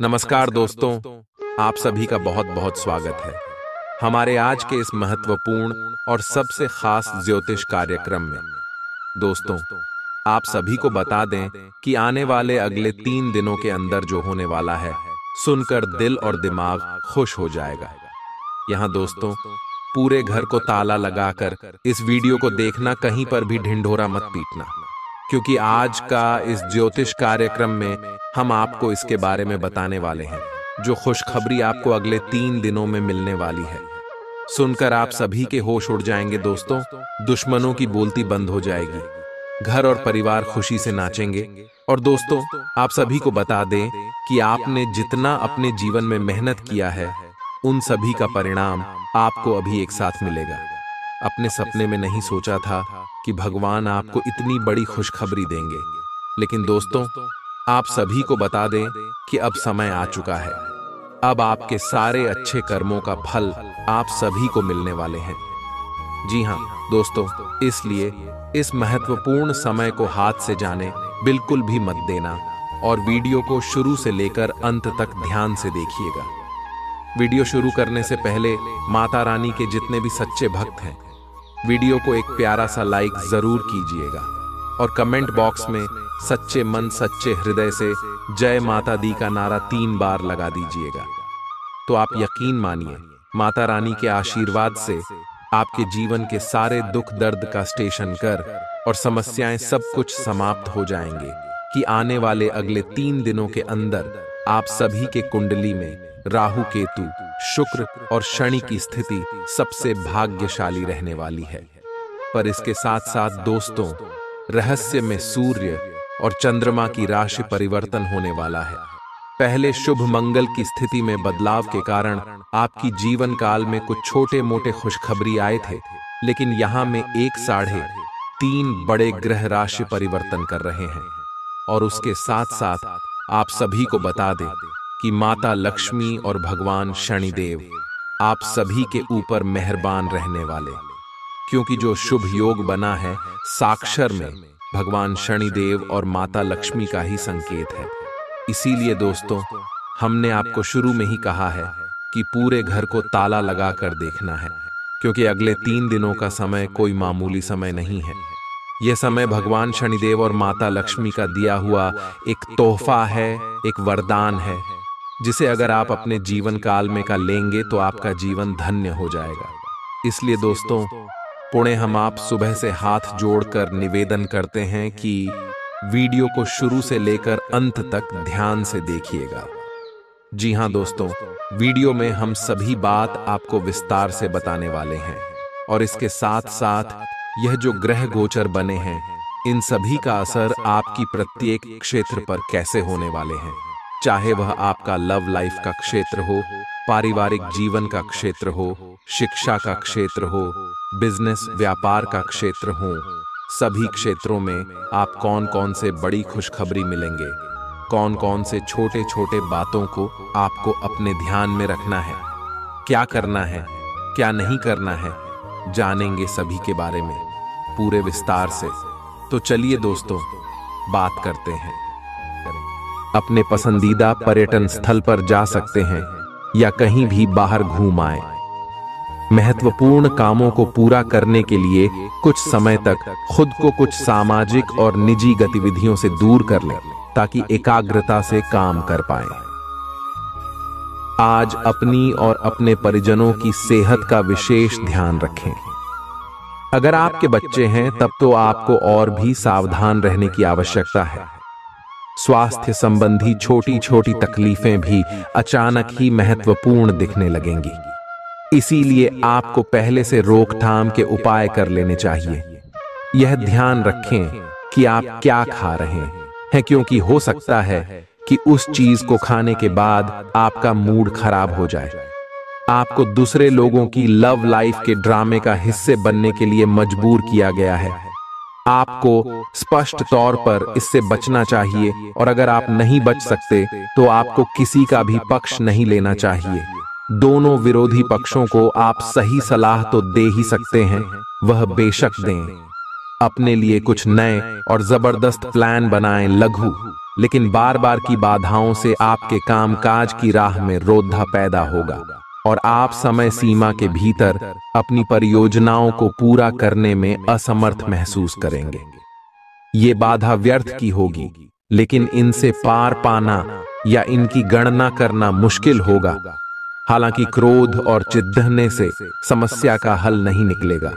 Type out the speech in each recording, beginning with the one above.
नमस्कार दोस्तों, आप सभी का बहुत बहुत स्वागत है हमारे आज के इस महत्वपूर्ण और सबसे खास ज्योतिष कार्यक्रम में। दोस्तों, आप सभी को बता दें कि आने वाले अगले 3 दिनों के अंदर जो होने वाला है, सुनकर दिल और दिमाग खुश हो जाएगा। यहाँ दोस्तों, पूरे घर को ताला लगाकर इस वीडियो को देखना, कहीं पर भी ढिंढोरा मत पीटना, क्योंकि आज का इस ज्योतिष कार्यक्रम में हम आपको इसके बारे में बताने वाले हैं, जो खुशखबरी आपको अगले 3 दिनों में मिलने वाली है। सुनकर आप सभी के होश उड़ जाएंगे दोस्तों, दुश्मनों की बोलती बंद हो जाएगी, घर और परिवार खुशी से नाचेंगे। और दोस्तों, आप सभी को बता दें कि आपने जितना अपने जीवन में मेहनत किया है, उन सभी का परिणाम आपको अभी एक साथ मिलेगा। अपने सपने में नहीं सोचा था कि भगवान आपको इतनी बड़ी खुशखबरी देंगे, लेकिन दोस्तों, आप सभी को बता दें कि अब समय आ चुका है। अब आपके सारे अच्छे कर्मों का फल आप सभी को मिलने वाले हैं। जी हाँ दोस्तों, इसलिए इस महत्वपूर्ण समय को हाथ से जाने बिल्कुल भी मत देना और वीडियो को शुरू से लेकर अंत तक ध्यान से देखिएगा। वीडियो शुरू करने से पहले माता रानी के जितने भी सच्चे भक्त हैं, वीडियो को एक प्यारा सा लाइक जरूर कीजिएगा और कमेंट बॉक्स में सच्चे मन सच्चे हृदय से जय माता दी का नारा 3 बार लगा दीजिएगा। तो आप यकीन मानिए, माता रानी के आशीर्वाद से आपके जीवन के सारे दुख दर्द का स्टेशन कर और समस्याएं सब कुछ समाप्त हो जाएंगे कि आने वाले अगले 3 दिनों के अंदर आप सभी के कुंडली में राहु केतु शुक्र और शनि की स्थिति सबसे भाग्यशाली रहने वाली है। पर इसके साथ साथ दोस्तों, रहस्य में सूर्य और चंद्रमा की राशि परिवर्तन होने वाला है। पहले शुभ मंगल की स्थिति में बदलाव के कारण आपकी जीवन काल में कुछ छोटे मोटे खुशखबरी आए थे, लेकिन यहाँ में 1.5-3 बड़े ग्रह राशि परिवर्तन कर रहे हैं। और उसके साथ साथ आप सभी को बता दें कि माता लक्ष्मी और भगवान शनिदेव आप सभी के ऊपर मेहरबान रहने वाले, क्योंकि जो शुभ योग बना है साक्षर में भगवान शनिदेव और माता लक्ष्मी का ही संकेत है। इसीलिए दोस्तों, हमने आपको शुरू में ही कहा है कि पूरे घर को ताला लगा कर देखना है, क्योंकि अगले 3 दिनों का समय कोई मामूली समय नहीं है। यह समय भगवान शनिदेव और माता लक्ष्मी का दिया हुआ एक तोहफा है, एक वरदान है, जिसे अगर आप अपने जीवन काल में का लेंगे तो आपका जीवन धन्य हो जाएगा। इसलिए दोस्तों, पुणे हम आप सुबह से हाथ जोड़कर निवेदन करते हैं कि वीडियो को शुरू से लेकर अंत तक ध्यान से देखिएगा। जी हाँ दोस्तों, वीडियो में हम सभी बात आपको विस्तार से बताने वाले हैं और इसके साथ साथ यह जो ग्रह गोचर बने हैं, इन सभी का असर आपकी प्रत्येक क्षेत्र पर कैसे होने वाले हैं, चाहे वह आपका लव लाइफ का क्षेत्र हो, पारिवारिक जीवन का क्षेत्र हो, शिक्षा का क्षेत्र हो, बिजनेस व्यापार का क्षेत्र हो, सभी क्षेत्रों में आप कौन कौन से बड़ी खुशखबरी मिलेंगे, कौन कौन से छोटे छोटे बातों को आपको अपने ध्यान में रखना है, क्या करना है, क्या नहीं करना है, जानेंगे सभी के बारे में पूरे विस्तार से। तो चलिए दोस्तों, बात करते हैं। अपने पसंदीदा पर्यटन स्थल पर जा सकते हैं या कहीं भी बाहर घूम आए। महत्वपूर्ण कामों को पूरा करने के लिए कुछ समय तक खुद को कुछ सामाजिक और निजी गतिविधियों से दूर कर लें, ताकि एकाग्रता से काम कर पाएं। आज अपनी और अपने परिजनों की सेहत का विशेष ध्यान रखें। अगर आपके बच्चे हैं तब तो आपको और भी सावधान रहने की आवश्यकता है। स्वास्थ्य संबंधी छोटी छोटी तकलीफें भी अचानक ही महत्वपूर्ण दिखने लगेंगी, इसीलिए आपको पहले से रोकथाम के उपाय कर लेने चाहिए। यह ध्यान रखें कि आप क्या खा रहे हैं, क्योंकि हो सकता है कि उस चीज को खाने के बाद आपका मूड खराब हो जाए। आपको दूसरे लोगों की लव लाइफ के ड्रामे का हिस्से बनने के लिए मजबूर किया गया है। आपको स्पष्ट तौर पर इससे बचना चाहिए, और अगर आप नहीं बच सकते तो आपको किसी का भी पक्ष नहीं लेना चाहिए। दोनों विरोधी पक्षों को आप सही सलाह तो दे ही सकते हैं, वह बेशक दें। अपने लिए कुछ नए और जबरदस्त प्लान बनाएं, लघु लेकिन बार बार की बाधाओं से आपके कामकाज की राह में रोधा पैदा होगा और आप समय सीमा के भीतर अपनी परियोजनाओं को पूरा करने में असमर्थ महसूस करेंगे। ये बाधा व्यर्थ की होगी, लेकिन इनसे पार पाना या इनकी गणना करना मुश्किल होगा। हालांकि क्रोध और चिढ़ने से समस्या का हल नहीं निकलेगा।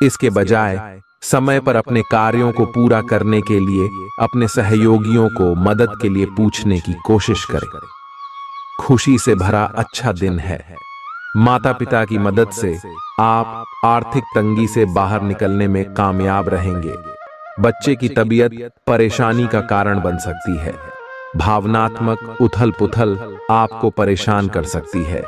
इसके बजाय समय पर अपने कार्यों को पूरा करने के लिए अपने सहयोगियों को मदद के लिए पूछने की कोशिश करें। खुशी से भरा अच्छा दिन है। माता पिता की मदद से आप आर्थिक तंगी से बाहर निकलने में कामयाब रहेंगे। बच्चे की तबीयत परेशानी का कारण बन सकती है। भावनात्मक उथल पुथल आपको परेशान कर सकती है।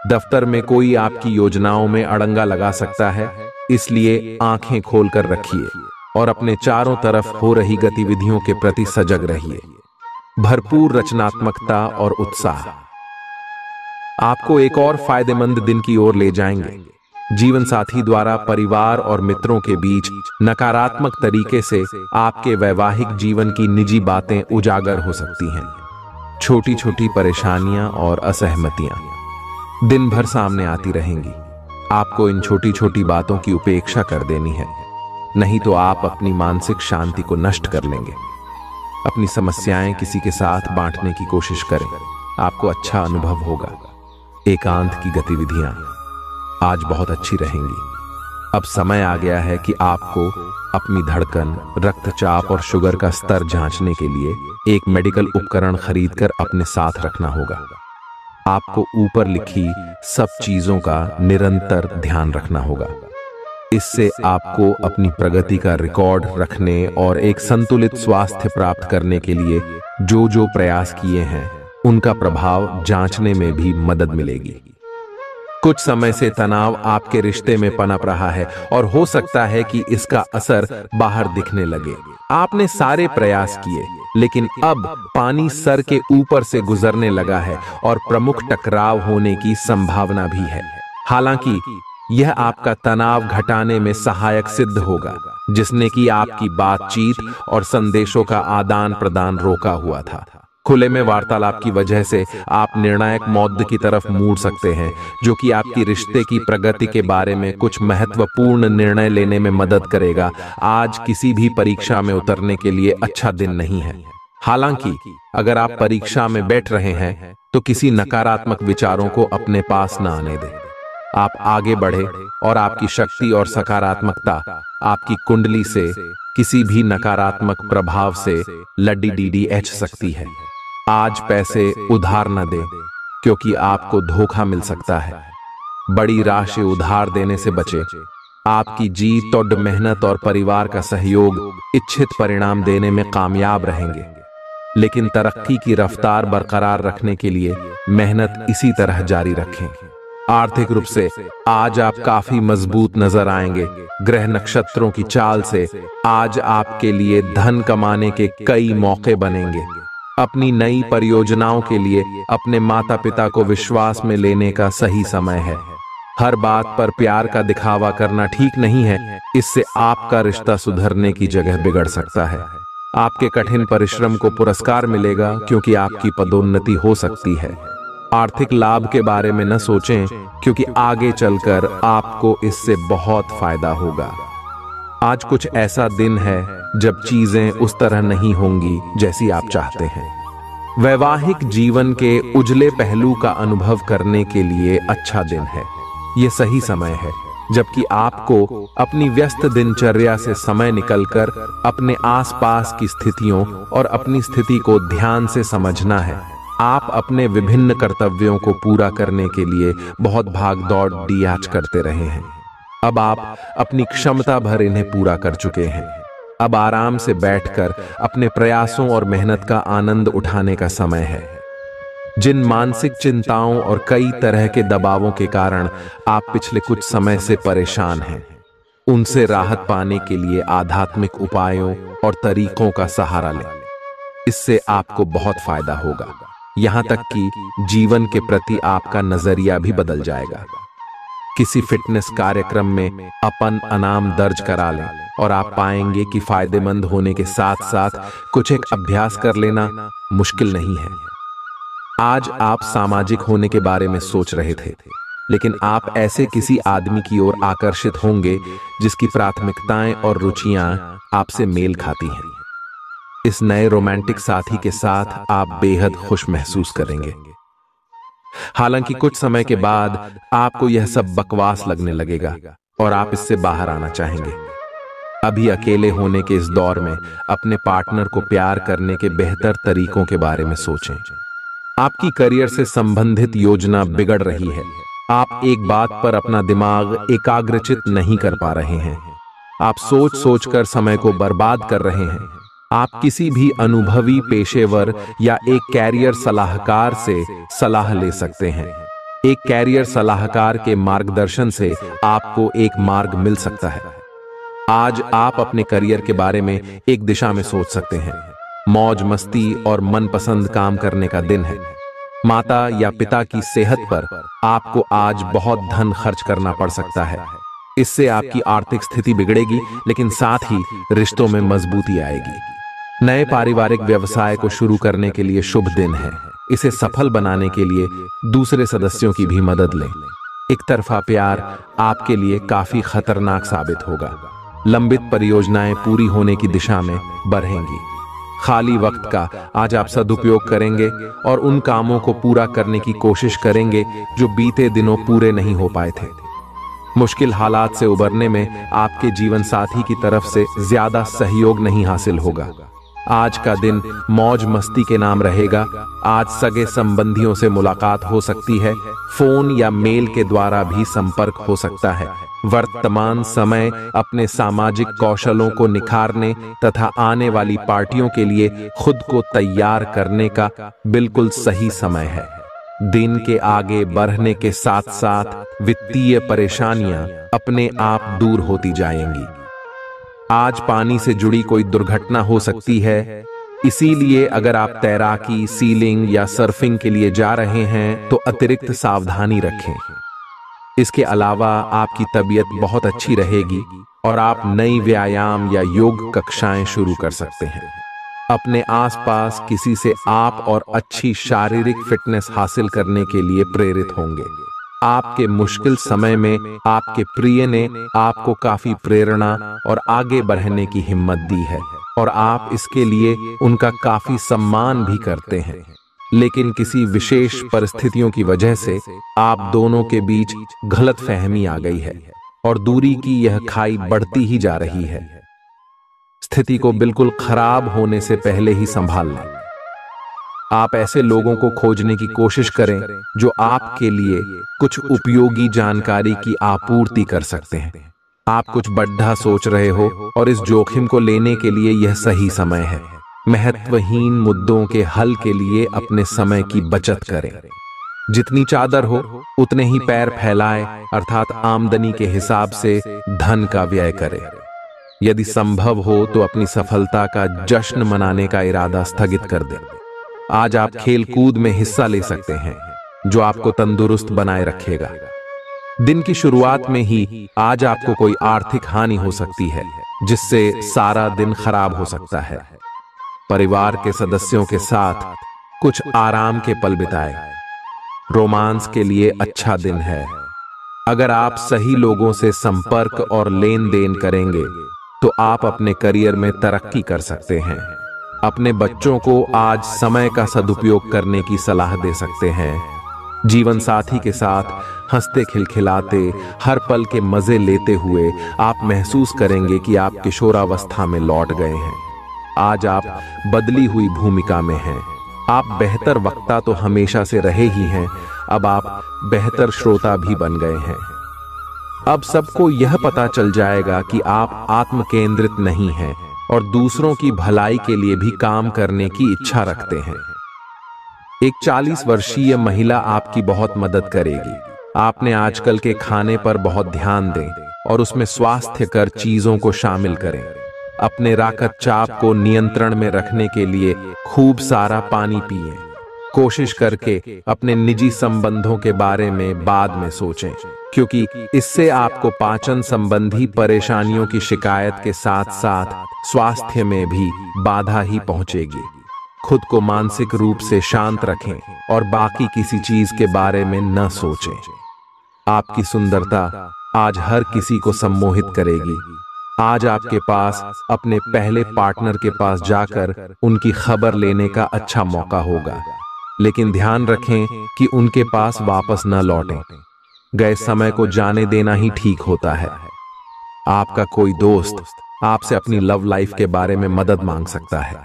दफ्तर में कोई आपकी योजनाओं में अड़ंगा लगा सकता है, इसलिए आंखें खोलकर रखिए और अपने चारों तरफ हो रही गतिविधियों के प्रति सजग रहिए। भरपूर रचनात्मकता और उत्साह आपको एक और फायदेमंद दिन की ओर ले जाएंगे। जीवन साथी द्वारा परिवार और मित्रों के बीच नकारात्मक तरीके से आपके वैवाहिक जीवन की निजी बातें उजागर हो सकती हैं। छोटी छोटी परेशानियां और असहमतियां दिन भर सामने आती रहेंगी। आपको इन छोटी छोटी बातों की उपेक्षा कर देनी है, नहीं तो आप अपनी मानसिक शांति को नष्ट कर लेंगे। अपनी समस्याएं किसी के साथ बांटने की कोशिश करें, आपको अच्छा अनुभव होगा। एकांत की गतिविधियां आज बहुत अच्छी रहेंगी। अब समय आ गया है कि आपको अपनी धड़कन, रक्तचाप और शुगर का स्तर जांचने के लिए एक मेडिकल उपकरण खरीदकर अपने साथ रखना होगा। आपको ऊपर लिखी सब चीजों का निरंतर ध्यान रखना होगा। इससे आपको अपनी प्रगति का रिकॉर्ड रखने और एक संतुलित स्वास्थ्य प्राप्त करने के लिए जो प्रयास किए हैं उनका प्रभाव जांचने में भी मदद मिलेगी। कुछ समय से तनाव आपके रिश्ते में पनप रहा है और हो सकता है कि इसका असर बाहर दिखने लगे। आपने सारे प्रयास किए, लेकिन अब पानी सर के ऊपर से गुजरने लगा है और प्रमुख टकराव होने की संभावना भी है। हालांकि यह आपका तनाव घटाने में सहायक सिद्ध होगा, जिसने कि आपकी बातचीत और संदेशों का आदान प्रदान रोका हुआ था। खुले में वार्तालाप की वजह से आप निर्णायक मौद्द की तरफ मुड़ सकते हैं, जो कि आपकी रिश्ते की प्रगति के बारे में कुछ महत्वपूर्ण निर्णय लेने में मदद करेगा। आज किसी भी परीक्षा में उतरने के लिए अच्छा दिन नहीं है। हालांकि अगर आप परीक्षा में बैठ रहे हैं तो किसी नकारात्मक विचारों को अपने पास न आने दें। आप आगे बढ़े और आपकी शक्ति और सकारात्मकता आपकी कुंडली से किसी भी नकारात्मक प्रभाव से लड़ी सकती है। आज पैसे उधार न दें, क्योंकि आपको धोखा मिल सकता है। बड़ी राशि उधार देने से बचें। आपकी जीत और मेहनत और परिवार का सहयोग इच्छित परिणाम देने में कामयाब रहेंगे, लेकिन तरक्की की रफ्तार बरकरार रखने के लिए मेहनत इसी तरह जारी रखें। आर्थिक रूप से आज आप काफी मजबूत नजर आएंगे। ग्रह नक्षत्रों की चाल से आज आपके लिए धन कमाने के कई मौके बनेंगे। अपनी नई परियोजनाओं के लिए अपने माता पिता को विश्वास में लेने का सही समय है। हर बात पर प्यार का दिखावा करना ठीक नहीं है, इससे आपका रिश्ता सुधरने की जगह बिगड़ सकता है। आपके कठिन परिश्रम को पुरस्कार मिलेगा, क्योंकि आपकी पदोन्नति हो सकती है। आर्थिक लाभ के बारे में न सोचें, क्योंकि आगे चलकर आपको इससे बहुत फायदा होगा। आज कुछ ऐसा दिन है जब चीजें उस तरह नहीं होंगी जैसी आप चाहते हैं। वैवाहिक जीवन के उजले पहलू का अनुभव करने के लिए अच्छा दिन है। ये सही समय है जबकि आपको अपनी व्यस्त दिनचर्या से समय निकलकर अपने आसपास की स्थितियों और अपनी स्थिति को ध्यान से समझना है। आप अपने विभिन्न कर्तव्यों को पूरा करने के लिए बहुत भाग दौड़ डियाच करते रहे हैं। अब आप अपनी क्षमता भर इन्हें पूरा कर चुके हैं। अब आराम से बैठकर अपने प्रयासों और मेहनत का आनंद उठाने का समय है। जिन मानसिक चिंताओं और कई तरह के दबावों के कारण आप पिछले कुछ समय से परेशान हैं, उनसे राहत पाने के लिए आध्यात्मिक उपायों और तरीकों का सहारा लें। इससे आपको बहुत फायदा होगा। यहां तक कि जीवन के प्रति आपका नजरिया भी बदल जाएगा। किसी फिटनेस कार्यक्रम में अपन इनाम दर्ज करा लें और आप पाएंगे कि फायदेमंद होने के साथ साथ कुछ एक अभ्यास कर लेना मुश्किल नहीं है। आज आप सामाजिक होने के बारे में सोच रहे थे, लेकिन आप ऐसे किसी आदमी की ओर आकर्षित होंगे जिसकी प्राथमिकताएं और रुचियां आपसे मेल खाती हैं। इस नए रोमांटिक साथी के साथ आप बेहद खुश महसूस करेंगे। हालांकि कुछ समय के बाद आपको यह सब बकवास लगने लगेगा और आप इससे बाहर आना चाहेंगे। अभी अकेले होने के इस दौर में अपने पार्टनर को प्यार करने के बेहतर तरीकों के बारे में सोचें। आपकी करियर से संबंधित योजना बिगड़ रही है। आप एक बात पर अपना दिमाग एकाग्रचित नहीं कर पा रहे हैं। आप सोच सोचकर समय को बर्बाद कर रहे हैं। आप किसी भी अनुभवी पेशेवर या एक कैरियर सलाहकार से सलाह ले सकते हैं। एक कैरियर सलाहकार के मार्गदर्शन से आपको एक मार्ग मिल सकता है। आज आप अपने करियर के बारे में एक दिशा में सोच सकते हैं। मौज मस्ती और मनपसंद काम करने का दिन है। माता या पिता की सेहत पर आपको आज बहुत धन खर्च करना पड़ सकता है। इससे आपकी आर्थिक स्थिति बिगड़ेगी, लेकिन साथ ही रिश्तों में मजबूती आएगी। नए पारिवारिक व्यवसाय को शुरू करने के लिए शुभ दिन है। इसे सफल बनाने के लिए दूसरे सदस्यों की भी मदद लें। एक तरफा प्यार आपके लिए काफी खतरनाक साबित होगा। लंबित परियोजनाएं पूरी होने की दिशा में बढ़ेंगी। खाली वक्त का आज आप सदुपयोग करेंगे और उन कामों को पूरा करने की कोशिश करेंगे जो बीते दिनों पूरे नहीं हो पाए थे। मुश्किल हालात से उबरने में आपके जीवन साथी की तरफ से ज्यादा सहयोग नहीं हासिल होगा। आज का दिन मौज मस्ती के नाम रहेगा। आज सगे संबंधियों से मुलाकात हो सकती है। फोन या मेल के द्वारा भी संपर्क हो सकता है। वर्तमान समय अपने सामाजिक कौशलों को निखारने तथा आने वाली पार्टियों के लिए खुद को तैयार करने का बिल्कुल सही समय है। दिन के आगे बढ़ने के साथ साथ वित्तीय परेशानियां अपने आप दूर होती जाएंगी। आज पानी से जुड़ी कोई दुर्घटना हो सकती है, इसीलिए अगर आप तैराकी, सीलिंग या सर्फिंग के लिए जा रहे हैं तो अतिरिक्त सावधानी रखें। इसके अलावा आपकी तबीयत बहुत अच्छी रहेगी और आप नई व्यायाम या योग कक्षाएं शुरू कर सकते हैं। अपने आसपास किसी से आप और अच्छी शारीरिक फिटनेस हासिल करने के लिए प्रेरित होंगे। आपके मुश्किल समय में आपके प्रिय ने आपको काफी प्रेरणा और आगे बढ़ने की हिम्मत दी है और आप इसके लिए उनका काफी सम्मान भी करते हैं। लेकिन किसी विशेष परिस्थितियों की वजह से आप दोनों के बीच गलतफहमी आ गई है और दूरी की यह खाई बढ़ती ही जा रही है। स्थिति को बिल्कुल खराब होने से पहले ही संभाल लें। आप ऐसे लोगों को खोजने की कोशिश करें जो आपके लिए कुछ उपयोगी जानकारी की आपूर्ति कर सकते हैं। आप कुछ बड़ा सोच रहे हो और इस जोखिम को लेने के लिए यह सही समय है। महत्वहीन मुद्दों के हल के लिए अपने समय की बचत करें। जितनी चादर हो उतने ही पैर फैलाएं, अर्थात आमदनी के हिसाब से धन का व्यय करें। यदि संभव हो तो अपनी सफलता का जश्न मनाने का इरादा स्थगित कर दें। आज आप खेल कूद में हिस्सा ले सकते हैं जो आपको तंदुरुस्त बनाए रखेगा। दिन की शुरुआत में ही आज आपको कोई आर्थिक हानि हो सकती है जिससे सारा दिन खराब हो सकता है। परिवार के सदस्यों के साथ कुछ आराम के पल बिताएं। रोमांस के लिए अच्छा दिन है। अगर आप सही लोगों से संपर्क और लेन देन करेंगे तो आप अपने करियर में तरक्की कर सकते हैं। अपने बच्चों को आज समय का सदुपयोग करने की सलाह दे सकते हैं। जीवन साथी के साथ हंसते खिलखिलाते हर पल के मजे लेते हुए आप महसूस करेंगे कि आप किशोरावस्था में लौट गए हैं। आज आप बदली हुई भूमिका में हैं। आप बेहतर वक्ता तो हमेशा से रहे ही हैं, अब आप बेहतर श्रोता भी बन गए हैं। अब सबको यह पता चल जाएगा कि आप आत्म केंद्रित नहीं हैं और दूसरों की भलाई के लिए भी काम करने की इच्छा रखते हैं। एक 40 वर्षीय महिला आपकी बहुत मदद करेगी। आपने आजकल के खाने पर बहुत ध्यान दें और उसमें स्वास्थ्यकर चीजों को शामिल करें। अपने रक्तचाप को नियंत्रण में रखने के लिए खूब सारा पानी पिएं। कोशिश करके अपने निजी संबंधों के बारे में बाद में सोचें, क्योंकि इससे आपको पाचन संबंधी परेशानियों की शिकायत के साथ साथ स्वास्थ्य में भी बाधा ही पहुंचेगी। खुद को मानसिक रूप से शांत रखें और बाकी किसी चीज के बारे में न सोचें। आपकी सुंदरता आज हर किसी को सम्मोहित करेगी। आज आपके पास अपने पहले पार्टनर के पास जाकर उनकी खबर लेने का अच्छा मौका होगा, लेकिन ध्यान रखें कि उनके पास वापस न लौटें। गए समय को जाने देना ही ठीक होता है। आपका कोई दोस्त आपसे अपनी लव लाइफ के बारे में मदद मांग सकता है,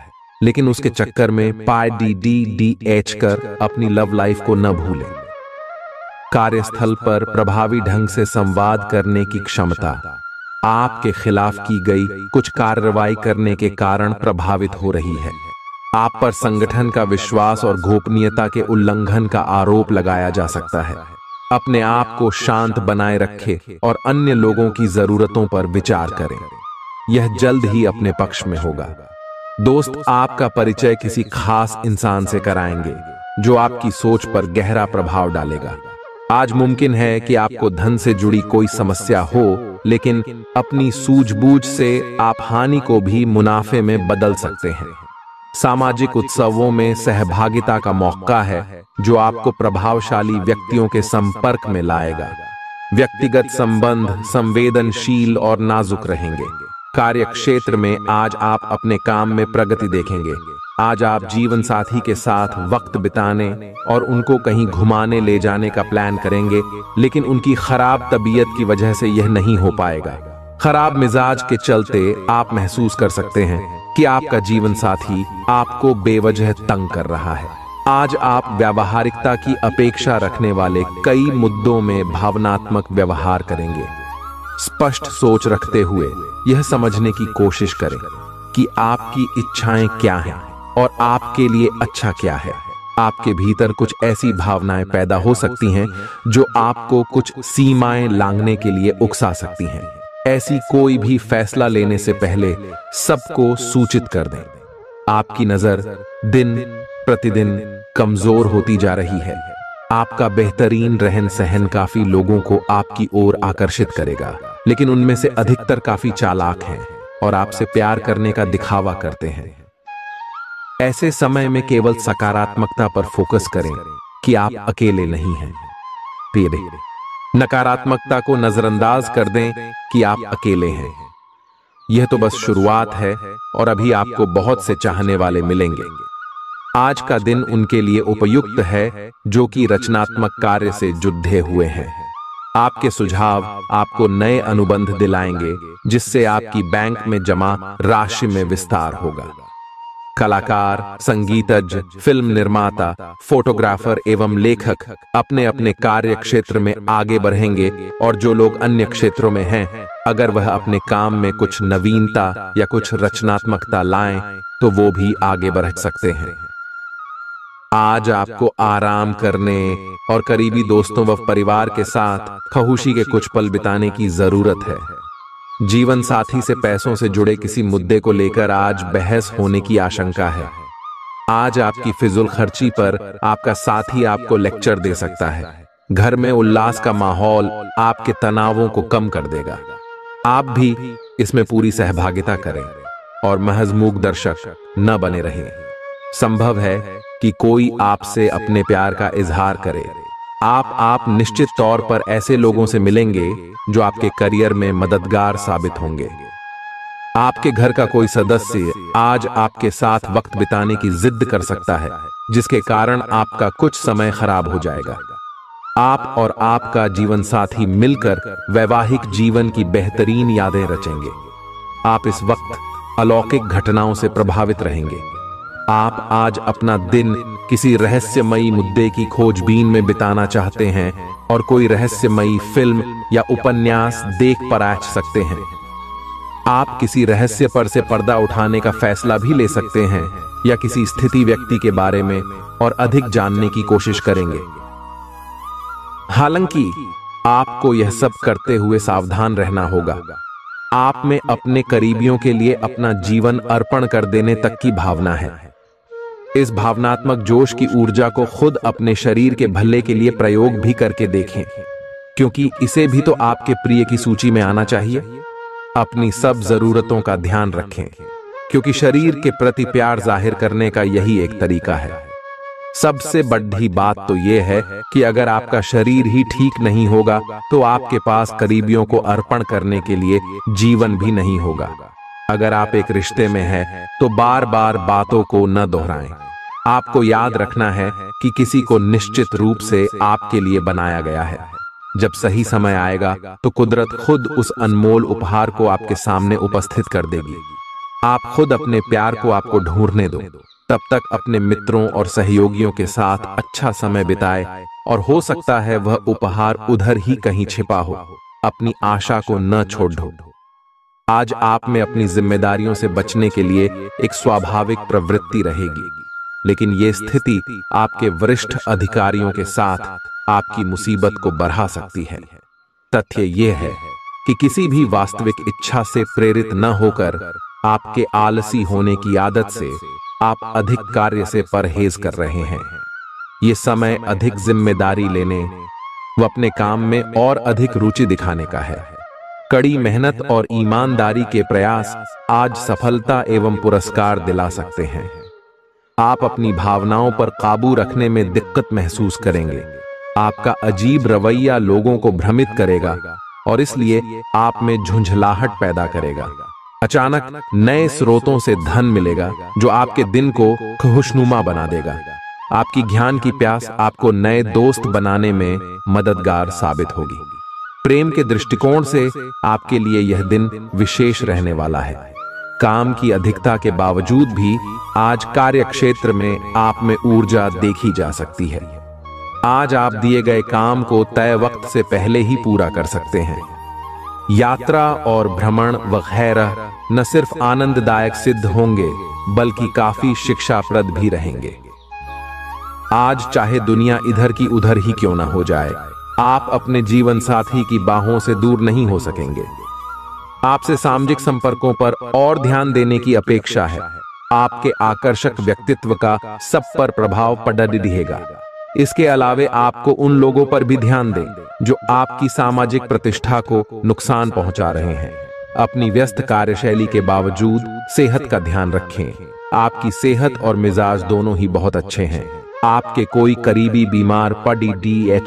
लेकिन उसके चक्कर में PDDDH कर अपनी लव लाइफ को न भूलें। कार्यस्थल पर प्रभावी ढंग से संवाद करने की क्षमता आपके खिलाफ की गई कुछ कार्रवाई करने के कारण प्रभावित हो रही है। आप पर संगठन का विश्वास और गोपनीयता के उल्लंघन का आरोप लगाया जा सकता है। अपने आप को शांत बनाए रखें और अन्य लोगों की जरूरतों पर विचार करें। यह जल्द ही अपने पक्ष में होगा। दोस्त आपका परिचय किसी खास इंसान से कराएंगे जो आपकी सोच पर गहरा प्रभाव डालेगा। आज मुमकिन है कि आपको धन से जुड़ी कोई समस्या हो, लेकिन अपनी सूझबूझ से आप हानि को भी मुनाफे में बदल सकते हैं। सामाजिक उत्सवों में सहभागिता का मौका है जो आपको प्रभावशाली व्यक्तियों के संपर्क में लाएगा। व्यक्तिगत संबंध संवेदनशील और नाजुक रहेंगे। कार्य क्षेत्र में आज आप अपने काम में प्रगति देखेंगे। आज आप जीवन साथी के साथ वक्त बिताने और उनको कहीं घुमाने ले जाने का प्लान करेंगे, लेकिन उनकी खराब तबीयत की वजह से यह नहीं हो पाएगा। खराब मिजाज के चलते आप महसूस कर सकते हैं कि आपका जीवन साथी आपको बेवजह तंग कर रहा है। आज आप व्यावहारिकता की अपेक्षा रखने वाले कई मुद्दों में भावनात्मक व्यवहार करेंगे। स्पष्ट सोच रखते हुए यह समझने की कोशिश करें कि आपकी इच्छाएं क्या हैं और आपके लिए अच्छा क्या है। आपके भीतर कुछ ऐसी भावनाएं पैदा हो सकती हैं जो आपको कुछ सीमाएं लांघने के लिए उकसा सकती हैं। ऐसी कोई भी फैसला लेने से पहले सबको सूचित कर दें। आपकी नजर दिन प्रतिदिन कमजोर होती जा रही है। आपका बेहतरीन रहन सहन काफी लोगों को आपकी ओर आकर्षित करेगा, लेकिन उनमें से अधिकतर काफी चालाक हैं और आपसे प्यार करने का दिखावा करते हैं। ऐसे समय में केवल सकारात्मकता पर फोकस करें कि आप अकेले नहीं हैं। नकारात्मकता को नजरअंदाज कर दें कि आप अकेले हैं। यह तो बस शुरुआत है और अभी आपको बहुत से चाहने वाले मिलेंगे। आज का दिन उनके लिए उपयुक्त है जो कि रचनात्मक कार्य से जुड़े हुए हैं। आपके सुझाव आपको नए अनुबंध दिलाएंगे, जिससे आपकी बैंक में जमा राशि में विस्तार होगा। कलाकार, संगीतज्ञ, फिल्म निर्माता, फोटोग्राफर एवं लेखक अपने अपने कार्य क्षेत्र में आगे बढ़ेंगे, और जो लोग अन्य क्षेत्रों में हैं, अगर वह अपने काम में कुछ नवीनता या कुछ रचनात्मकता लाएं, तो वो भी आगे बढ़ सकते हैं। आज आपको आराम करने और करीबी दोस्तों व परिवार के साथ खुशी के कुछ पल बिताने की जरूरत है। जीवन साथी से पैसों से जुड़े किसी मुद्दे को लेकर आज बहस होने की आशंका है। आज आपकी फिजूल खर्ची पर आपका साथी आपको लेक्चर दे सकता है। घर में उल्लास का माहौल आपके तनावों को कम कर देगा। आप भी इसमें पूरी सहभागिता करें और महज मूक दर्शक न बने रहें। संभव है कि कोई आपसे अपने प्यार का इजहार करे। आप निश्चित तौर पर ऐसे लोगों से मिलेंगे जो आपके करियर में मददगार साबित होंगे। आपके घर का कोई सदस्य आज आपके साथ वक्त बिताने की जिद कर सकता है, जिसके कारण आपका कुछ समय खराब हो जाएगा। आप और आपका जीवन साथी मिलकर वैवाहिक जीवन की बेहतरीन यादें रचेंगे। आप इस वक्त अलौकिक घटनाओं से प्रभावित रहेंगे। आप आज अपना दिन किसी रहस्यमयी मुद्दे की खोजबीन में बिताना चाहते हैं और कोई रहस्यमयी फिल्म या उपन्यास देख पराच सकते हैं। आप किसी रहस्य पर से पर्दा उठाने का फैसला भी ले सकते हैं या किसी स्थिति व्यक्ति के बारे में और अधिक जानने की कोशिश करेंगे। हालांकि आपको यह सब करते हुए सावधान रहना होगा। आप में अपने करीबियों के लिए अपना जीवन अर्पण कर देने तक की भावना है। इस भावनात्मक जोश की ऊर्जा को खुद अपने शरीर के भले के लिए प्रयोग भी करके देखें, क्योंकि इसे भी तो आपके प्रिय की सूची में आना चाहिए। अपनी सब जरूरतों का ध्यान रखें, क्योंकि शरीर के प्रति प्यार जाहिर करने का यही एक तरीका है। सबसे बड़ी बात तो यह है कि अगर आपका शरीर ही ठीक नहीं होगा तो आपके पास करीबियों को अर्पण करने के लिए जीवन भी नहीं होगा। अगर आप एक रिश्ते में हैं तो बार बार बातों को न दोहराएं। आपको याद रखना है कि किसी को निश्चित रूप से आपके लिए बनाया गया है। जब सही समय आएगा तो कुदरत खुद उस अनमोल उपहार को आपके सामने उपस्थित कर देगी। आप खुद अपने प्यार को आपको ढूंढने दो। तब तक अपने मित्रों और सहयोगियों के साथ अच्छा समय बिताए, और हो सकता है वह उपहार उधर ही कहीं छिपा हो। अपनी आशा को न छोड़ दो। आज आप में अपनी जिम्मेदारियों से बचने के लिए एक स्वाभाविक प्रवृत्ति रहेगी, लेकिन यह स्थिति आपके वरिष्ठ अधिकारियों के साथ आपकी मुसीबत को बढ़ा सकती है। तथ्य यह है कि किसी भी वास्तविक इच्छा से प्रेरित न होकर आपके आलसी होने की आदत से आप अधिक कार्य से परहेज कर रहे हैं। ये समय अधिक जिम्मेदारी लेने व अपने काम में और अधिक रुचि दिखाने का है। कड़ी मेहनत और ईमानदारी के प्रयास आज सफलता एवं पुरस्कार दिला सकते हैं। आप अपनी भावनाओं पर काबू रखने में दिक्कत महसूस करेंगे। आपका अजीब रवैया लोगों को भ्रमित करेगा और इसलिए आप में झुंझलाहट पैदा करेगा। अचानक नए स्रोतों से धन मिलेगा जो आपके दिन को खुशनुमा बना देगा। आपकी ज्ञान की प्यास आपको नए दोस्त बनाने में मददगार साबित होगी। प्रेम के दृष्टिकोण से आपके लिए यह दिन विशेष रहने वाला है। काम की अधिकता के बावजूद भी आज कार्य क्षेत्र में आप में ऊर्जा देखी जा सकती है। आज आप दिए गए काम को तय वक्त से पहले ही पूरा कर सकते हैं। यात्रा और भ्रमण वगैरह न सिर्फ आनंददायक सिद्ध होंगे बल्कि काफी शिक्षाप्रद भी रहेंगे। आज चाहे दुनिया इधर की उधर ही क्यों ना हो जाए, आप अपने जीवन साथी की बाहों से दूर नहीं हो सकेंगे। आपसे सामाजिक संपर्कों पर और ध्यान देने की अपेक्षा है। आपके आकर्षक व्यक्तित्व का सब पर प्रभाव पड़ दिखेगा। इसके अलावे आपको उन लोगों पर भी ध्यान दें जो आपकी सामाजिक प्रतिष्ठा को नुकसान पहुंचा रहे हैं। अपनी व्यस्त कार्यशैली के बावजूद सेहत का ध्यान रखें। आपकी सेहत और मिजाज दोनों ही बहुत अच्छे हैं। आपके कोई करीबी बीमार पड़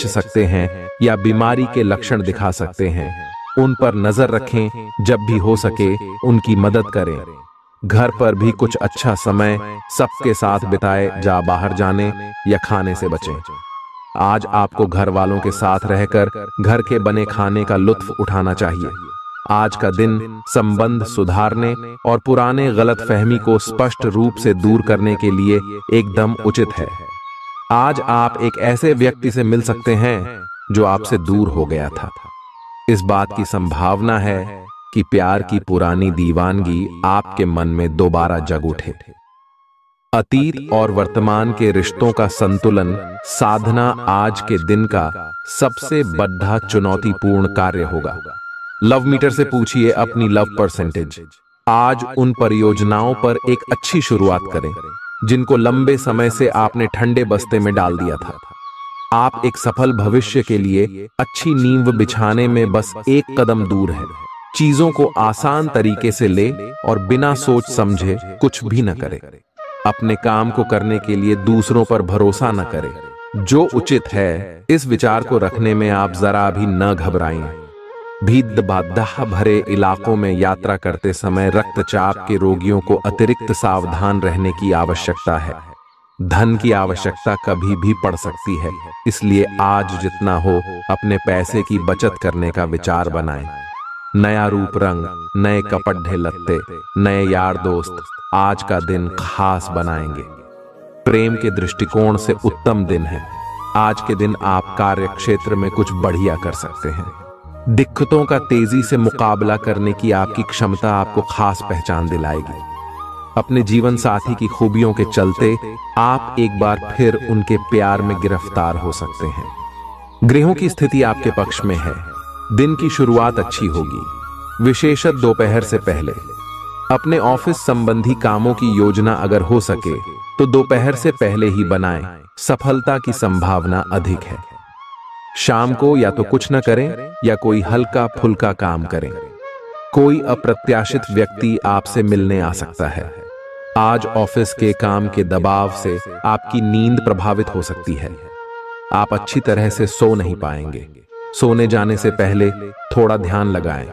सकते हैं या बीमारी के लक्षण दिखा सकते हैं। उन पर नजर रखें। जब भी हो सके उनकी मदद करें। घर पर भी कुछ अच्छा समय सबके साथ बिताए। जा बाहर जाने या खाने से बचें। आज आपको घर वालों के साथ रहकर घर के बने खाने का लुत्फ उठाना चाहिए। आज का दिन संबंध सुधारने और पुराने गलतफहमी को स्पष्ट रूप से दूर करने के लिए एकदम उचित है। आज आप एक ऐसे व्यक्ति से मिल सकते हैं जो आपसे दूर हो गया था। इस बात की संभावना है कि प्यार की पुरानी दीवानगी आपके मन में दोबारा जग उठे। अतीत और वर्तमान के रिश्तों का संतुलन साधना आज के दिन का सबसे बड़ा चुनौतीपूर्ण कार्य होगा। लव मीटर से पूछिए अपनी लव परसेंटेज। आज उन परियोजनाओं पर एक अच्छी शुरुआत करें जिनको लंबे समय से आपने ठंडे बस्ते में डाल दिया था। आप एक सफल भविष्य के लिए अच्छी नींव बिछाने में बस एक कदम दूर है। चीजों को आसान तरीके से ले और बिना सोच समझे कुछ भी न करें। अपने काम को करने के लिए दूसरों पर भरोसा न करें। जो उचित है इस विचार को रखने में आप जरा भी न घबराएं। भीड़ भाड़ भरे इलाकों में यात्रा करते समय रक्तचाप के रोगियों को अतिरिक्त सावधान रहने की आवश्यकता है। धन की आवश्यकता कभी भी पड़ सकती है, इसलिए आज जितना हो अपने पैसे की बचत करने का विचार बनाएं। नया रूप रंग, नए कपड़े लत्ते, नए यार दोस्त आज का दिन खास बनाएंगे। प्रेम के दृष्टिकोण से उत्तम दिन है। आज के दिन आप कार्य क्षेत्र में कुछ बढ़िया कर सकते हैं। दिक्कतों का तेजी से मुकाबला करने की आपकी क्षमता आपको खास पहचान दिलाएगी। अपने जीवन साथी की खूबियों के चलते आप एक बार फिर उनके प्यार में गिरफ्तार हो सकते हैं। ग्रहों की स्थिति आपके पक्ष में है। दिन की शुरुआत अच्छी होगी, विशेषत दोपहर से पहले। अपने ऑफिस संबंधी कामों की योजना अगर हो सके तो दोपहर से पहले ही बनाएं, सफलता की संभावना अधिक है। शाम को या तो कुछ न करें या कोई हल्का फुल्का काम करें। कोई अप्रत्याशित व्यक्ति आपसे मिलने आ सकता है। आज ऑफिस के काम के दबाव से आपकी नींद प्रभावित हो सकती है। आप अच्छी तरह से सो नहीं पाएंगे। सोने जाने से पहले थोड़ा ध्यान लगाएं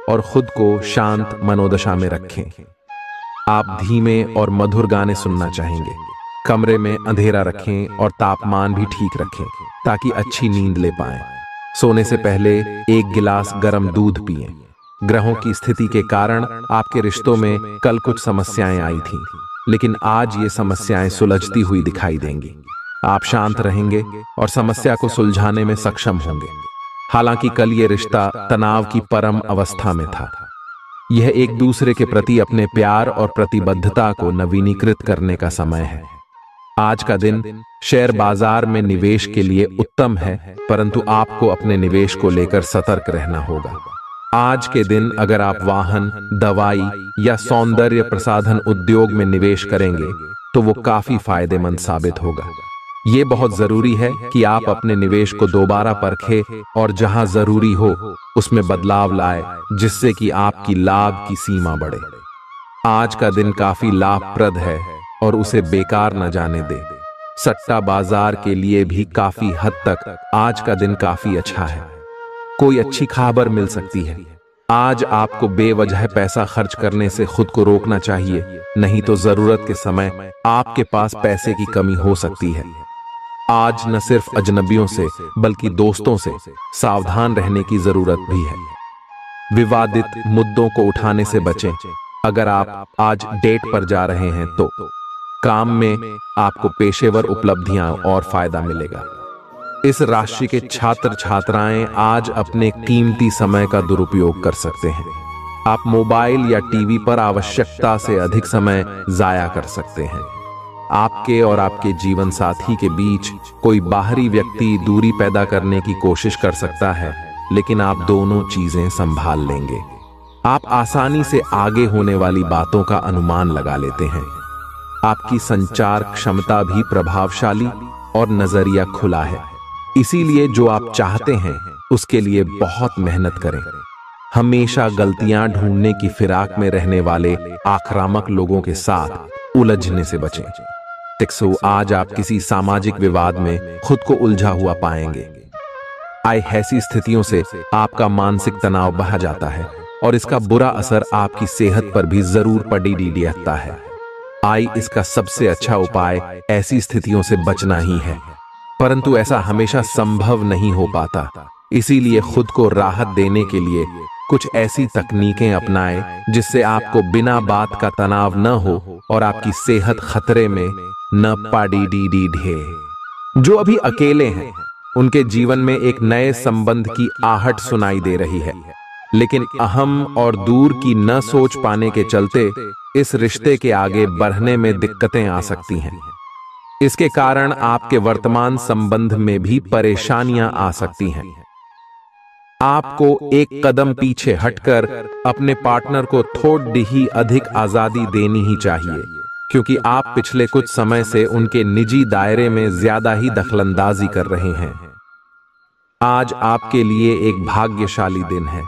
और खुद को शांत मनोदशा में रखें। आप धीमे और मधुर गाने सुनना चाहेंगे। कमरे में अंधेरा रखें और तापमान भी ठीक रखें ताकि अच्छी नींद ले पाएं। सोने से पहले 1 गिलास गर्म दूध पिएं। ग्रहों की स्थिति के कारण आपके रिश्तों में कल कुछ समस्याएं आई थीं, लेकिन आज ये समस्याएं सुलझती हुई दिखाई देंगी। आप शांत रहेंगे और समस्या को सुलझाने में सक्षम होंगे। हालांकि कल ये रिश्ता तनाव की परम अवस्था में था। यह एक दूसरे के प्रति अपने प्यार और प्रतिबद्धता को नवीनीकृत करने का समय है। आज का दिन शेयर बाजार में निवेश के लिए उत्तम है, परंतु आपको अपने निवेश को लेकर सतर्क रहना होगा। आज के दिन अगर आप वाहन, दवाई या सौंदर्य प्रसाधन उद्योग में निवेश करेंगे तो वो काफी फायदेमंद साबित होगा। ये बहुत जरूरी है कि आप अपने निवेश को दोबारा परखें और जहां जरूरी हो उसमें बदलाव लाए, जिससे कि आपकी लाभ की सीमा बढ़े। आज का दिन काफी लाभप्रद है और उसे बेकार न जाने दे। सट्टा बाजार के लिए भी काफी हद तक आज का दिन काफी अच्छा है। कोई अच्छी खबर मिल सकती है। आज आपको बेवजह पैसा खर्च करने से खुद को रोकना चाहिए, नहीं तो जरूरत के समय आपके पास पैसे की कमी हो सकती है। आज न सिर्फ अजनबियों से बल्कि दोस्तों से सावधान रहने की जरूरत भी है। विवादित मुद्दों को उठाने से बचें। अगर आप आज डेट पर जा रहे हैं तो काम में आपको पेशेवर उपलब्धियां और फायदा मिलेगा। इस राशि के छात्र छात्राएं आज अपने कीमती समय का दुरुपयोग कर सकते हैं। आप मोबाइल या टीवी पर आवश्यकता से अधिक समय जाया कर सकते हैं। आपके और आपके जीवन साथी के बीच कोई बाहरी व्यक्ति दूरी पैदा करने की कोशिश कर सकता है, लेकिन आप दोनों चीजें संभाल लेंगे। आप आसानी से आगे होने वाली बातों का अनुमान लगा लेते हैं। आपकी संचार क्षमता भी प्रभावशाली और नजरिया खुला है। इसीलिए जो आप चाहते हैं उसके लिए बहुत मेहनत करें। हमेशा गलतियां ढूंढने की फिराक में रहने वाले आक्रामक लोगों के साथ उलझने से बचें। आज आप किसी सामाजिक विवाद में खुद को उलझा हुआ पाएंगे। ऐसी स्थितियों से आपका मानसिक तनाव बढ़ जाता है और इसका बुरा असर आपकी सेहत पर भी जरूर पड़ता है। इसका सबसे अच्छा उपाय ऐसी स्थितियों से बचना ही है, परंतु ऐसा हमेशा संभव नहीं हो पाता। इसीलिए खुद को राहत देने के लिए कुछ ऐसी तकनीकें अपनाएं जिससे आपको बिना बात का तनाव न हो और आपकी सेहत खतरे में न पड़े। जो अभी अकेले हैं उनके जीवन में एक नए संबंध की आहट सुनाई दे रही है, लेकिन अहम और दूर की न सोच पाने के चलते इस रिश्ते के आगे बढ़ने में दिक्कतें आ सकती हैं। इसके कारण आपके वर्तमान संबंध में भी परेशानियां आ सकती हैं। आपको एक कदम पीछे हटकर अपने पार्टनर को थोड़ी ही अधिक आजादी देनी ही चाहिए, क्योंकि आप पिछले कुछ समय से उनके निजी दायरे में ज्यादा ही दखलंदाजी कर रहे हैं। आज आपके लिए एक भाग्यशाली दिन है।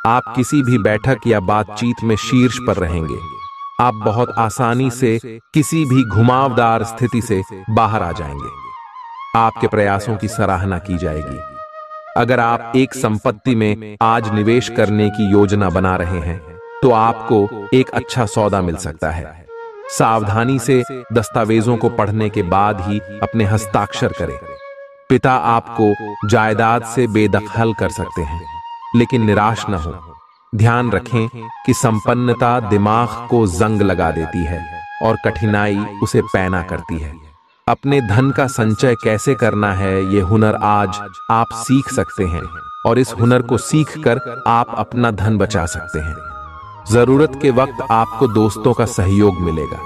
आप किसी भी बैठक या बातचीत में शीर्ष पर रहेंगे। आप बहुत आसानी से किसी भी घुमावदार स्थिति से बाहर आ जाएंगे। आपके प्रयासों की सराहना की जाएगी। अगर आप एक संपत्ति में आज निवेश करने की योजना बना रहे हैं तो आपको एक अच्छा सौदा मिल सकता है। सावधानी से दस्तावेजों को पढ़ने के बाद ही अपने हस्ताक्षर करें। पिता आपको जायदाद से बेदखल कर सकते हैं, लेकिन निराश न हो। ध्यान रखें कि संपन्नता दिमाग को जंग लगा देती है और कठिनाई उसे पैना करती है। अपने धन का संचय कैसे करना है ये हुनर आज आप सीख सकते हैं और इस हुनर को सीखकर आप अपना धन बचा सकते हैं। जरूरत के वक्त आपको दोस्तों का सहयोग मिलेगा।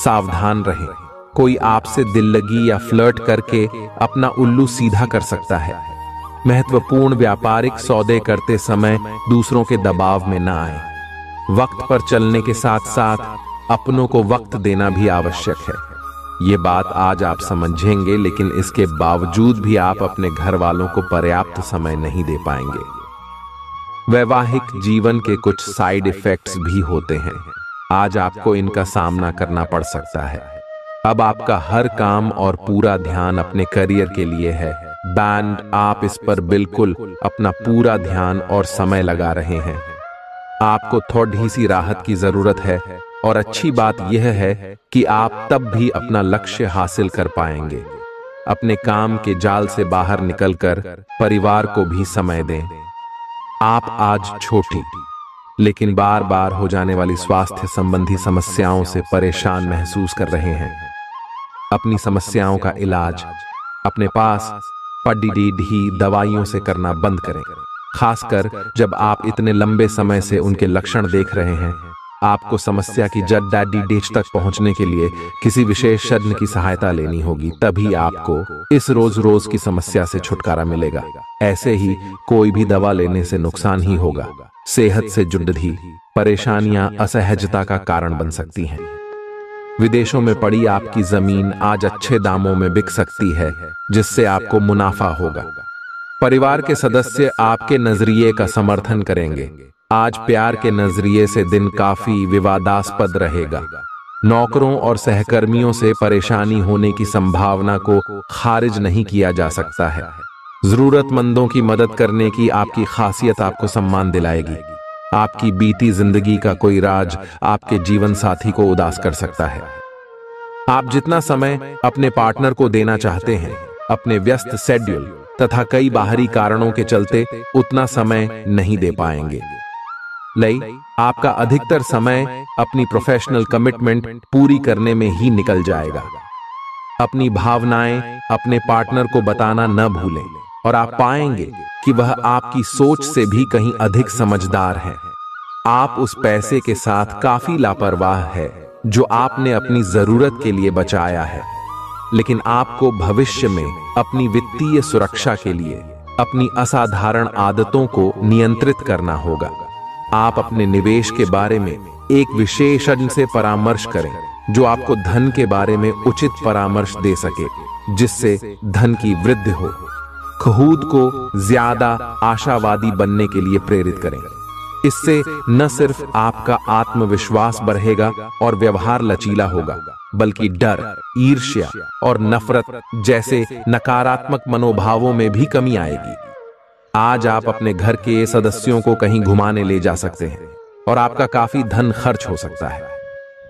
सावधान रहें, कोई आपसे दिल लगी या फ्लर्ट करके अपना उल्लू सीधा कर सकता है। महत्वपूर्ण व्यापारिक सौदे करते समय दूसरों के दबाव में ना आए। वक्त पर चलने के साथ साथ अपनों को वक्त देना भी आवश्यक है। ये बात आज आप समझेंगे, लेकिन इसके बावजूद भी आप अपने घर वालों को पर्याप्त समय नहीं दे पाएंगे। वैवाहिक जीवन के कुछ साइड इफेक्ट्स भी होते हैं। आज आपको इनका सामना करना पड़ सकता है। अब आपका हर काम और पूरा ध्यान अपने करियर के लिए है। बैंड, आप इस पर बिल्कुल अपना पूरा ध्यान और समय लगा रहे हैं। आपको थोड़ी सी राहत की जरूरत है, और अच्छी बात यह है कि आप तब भी अपना लक्ष्य हासिल कर पाएंगे। अपने काम के जाल से बाहर निकलकर परिवार को भी समय दें। आप आज छोटी लेकिन बार बार हो जाने वाली स्वास्थ्य संबंधी समस्याओं से परेशान महसूस कर रहे हैं। अपनी समस्याओं का इलाज अपने पास पड़ी दवाइयों से करना बंद करें, खासकर जब आप इतने लंबे समय से उनके लक्षण देख रहे हैं। आपको समस्या की जड़ डेच तक पहुंचने के लिए किसी विशेषज्ञ की सहायता लेनी होगी, तभी आपको इस रोज रोज की समस्या से छुटकारा मिलेगा। ऐसे ही कोई भी दवा लेने से नुकसान ही होगा। सेहत से जुड़ी परेशानियां असहजता का कारण बन सकती हैं। विदेशों में पड़ी आपकी जमीन आज अच्छे दामों में बिक सकती है, जिससे आपको मुनाफा होगा। परिवार के सदस्य आपके नजरिए का समर्थन करेंगे। आज प्यार के नजरिए से दिन काफी विवादास्पद रहेगा। नौकरों और सहकर्मियों से परेशानी होने की संभावना को खारिज नहीं किया जा सकता है। जरूरतमंदों की मदद करने की आपकी खासियत आपको सम्मान दिलाएगी। आपकी बीती जिंदगी का कोई राज आपके जीवन साथी को उदास कर सकता है। आप जितना समय अपने पार्टनर को देना चाहते हैं, अपने व्यस्त शेड्यूल तथा कई बाहरी कारणों के चलते उतना समय नहीं दे पाएंगे। आपका अधिकतर समय अपनी प्रोफेशनल कमिटमेंट पूरी करने में ही निकल जाएगा। अपनी भावनाएं अपने पार्टनर को बताना न भूलें, और आप पाएंगे कि वह आपकी सोच से भी कहीं अधिक समझदार है। आप उस पैसे के साथ काफी लापरवाह है जो आपने अपनी जरूरत के लिए बचाया है, लेकिन आपको भविष्य में अपनी वित्तीय सुरक्षा के लिए अपनी असाधारण आदतों को नियंत्रित करना होगा। आप अपने निवेश के बारे में एक विशेषज्ञ से परामर्श करें, जो आपको धन के बारे में उचित परामर्श दे सके, जिससे धन की वृद्धि हो। खुद को ज्यादा आशावादी बनने के लिए प्रेरित करें। इससे न सिर्फ आपका आत्मविश्वास बढ़ेगा और व्यवहार लचीला होगा, बल्कि डर, ईर्ष्या और नफरत जैसे नकारात्मक मनोभावों में भी कमी आएगी। आज आप अपने घर के सदस्यों को कहीं घुमाने ले जा सकते हैं, और आपका काफी धन खर्च हो सकता है।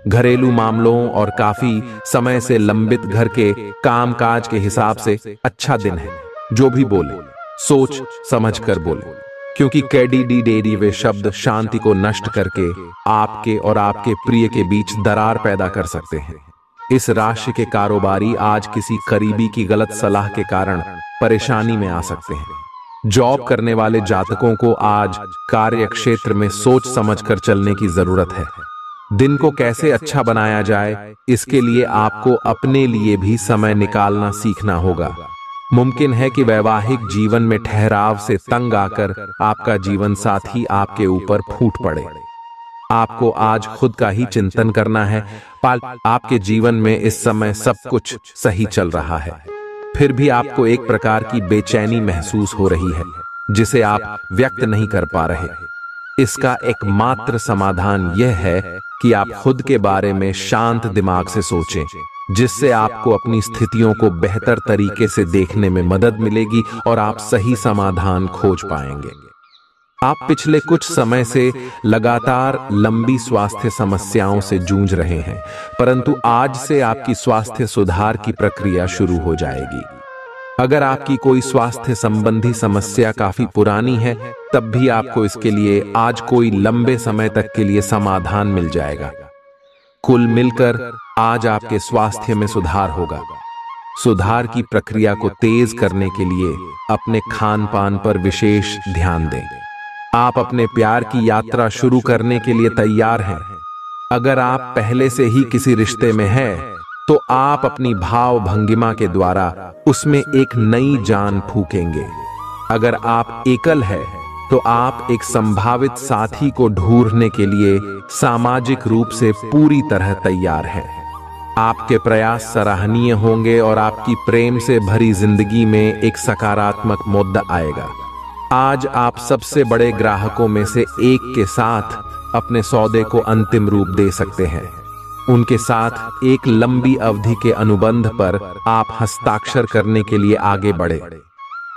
घरेलू मामलों और काफी समय से लंबित घर के कामकाज के हिसाब से अच्छा दिन है। जो भी बोले सोच समझ कर बोले, क्योंकि कैडी वे शब्द शांति को नष्ट करके आपके और आपके प्रिय के बीच दरार पैदा कर सकते हैं। इस राशि के कारोबारी आज किसी करीबी की गलत सलाह के कारण परेशानी में आ सकते हैं। जॉब करने वाले जातकों को आज कार्य क्षेत्र में सोच समझकर चलने की जरूरत है। दिन को कैसे अच्छा बनाया जाए, इसके लिए आपको अपने लिए भी समय निकालना सीखना होगा। मुमकिन है कि वैवाहिक जीवन में ठहराव से तंग आकर आपका जीवन साथी आपके ऊपर फूट पड़े। आपको आज खुद का ही चिंतन करना है। आपके जीवन में इस समय सब कुछ सही चल रहा है, फिर भी आपको एक प्रकार की बेचैनी महसूस हो रही है, जिसे आप व्यक्त नहीं कर पा रहे। इसका एकमात्र समाधान यह है कि आप खुद के बारे में शांत दिमाग से सोचें, जिससे आपको अपनी स्थितियों को बेहतर तरीके से देखने में मदद मिलेगी और आप सही समाधान खोज पाएंगे। आप पिछले कुछ समय से लगातार लंबी स्वास्थ्य समस्याओं से जूझ रहे हैं, परंतु आज से आपकी स्वास्थ्य सुधार की प्रक्रिया शुरू हो जाएगी। अगर आपकी कोई स्वास्थ्य संबंधी समस्या काफी पुरानी है, तब भी आपको इसके लिए आज कोई लंबे समय तक के लिए समाधान मिल जाएगा। कुल मिलकर आज आपके स्वास्थ्य में सुधार होगा। सुधार की प्रक्रिया को तेज करने के लिए अपने खान पान पर विशेष ध्यान दें। आप अपने प्यार की यात्रा शुरू करने के लिए तैयार हैं। अगर आप पहले से ही किसी रिश्ते में हैं, तो आप अपनी भाव भंगिमा के द्वारा उसमें एक नई जान फूकेंगे। अगर आप एकल हैं, तो आप एक संभावित साथी को ढूंढने के लिए सामाजिक रूप से पूरी तरह तैयार हैं। आपके प्रयास सराहनीय होंगे और आपकी प्रेम से भरी जिंदगी में एक सकारात्मक मुद्दा आएगा। आज आप सबसे बड़े ग्राहकों में से एक के साथ अपने सौदे को अंतिम रूप दे सकते हैं। उनके साथ एक लंबी अवधि के अनुबंध पर आप हस्ताक्षर करने के लिए आगे बढ़े।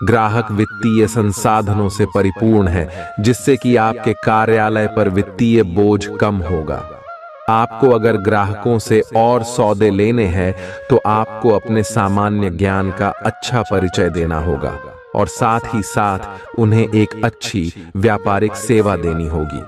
ग्राहक वित्तीय संसाधनों से परिपूर्ण है, जिससे कि आपके कार्यालय पर वित्तीय बोझ कम होगा। आपको अगर ग्राहकों से और सौदे लेने हैं तो आपको अपने सामान्य ज्ञान का अच्छा परिचय देना होगा और साथ ही साथ उन्हें एक अच्छी व्यापारिक सेवा देनी होगी।